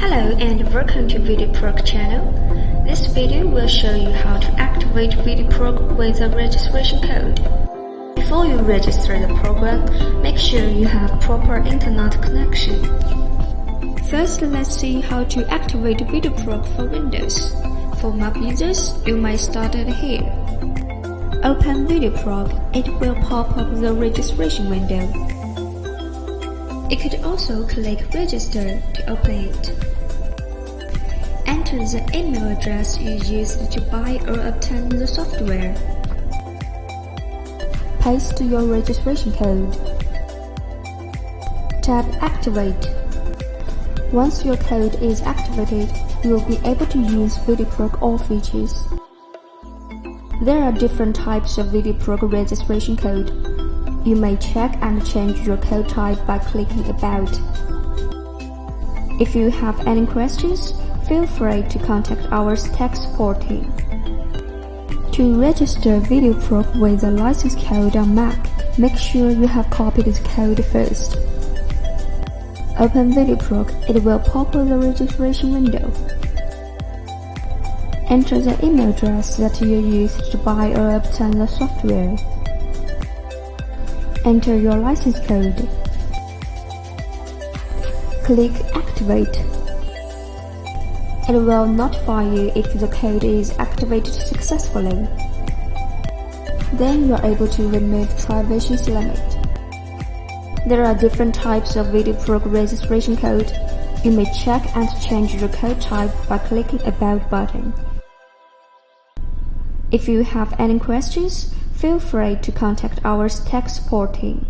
Hello and welcome to VideoProc channel. This video will show you how to activate VideoProc with a registration code. Before you register the program, make sure you have proper internet connection. First, let's see how to activate VideoProc for Windows. For Mac users, you might start it here. Open VideoProc, it will pop up the registration window. You could also click Register to open it. Enter the email address you used to buy or obtain the software. Paste your registration code. Tap Activate. Once your code is activated, you will be able to use VideoProc all features. There are different types of VideoProc registration code. You may check and change your code type by clicking About. If you have any questions, feel free to contact our tech support team. To register VideoProc with a license code on Mac, make sure you have copied the code first. Open VideoProc, it will pop up the registration window. Enter the email address that you used to buy or obtain the software. Enter your license code. Click Activate. It will notify you if the code is activated successfully. Then you are able to remove privacy limit. There are different types of VideoProc registration code. You may check and change your code type by clicking About button. If you have any questions, feel free to contact our tech support team.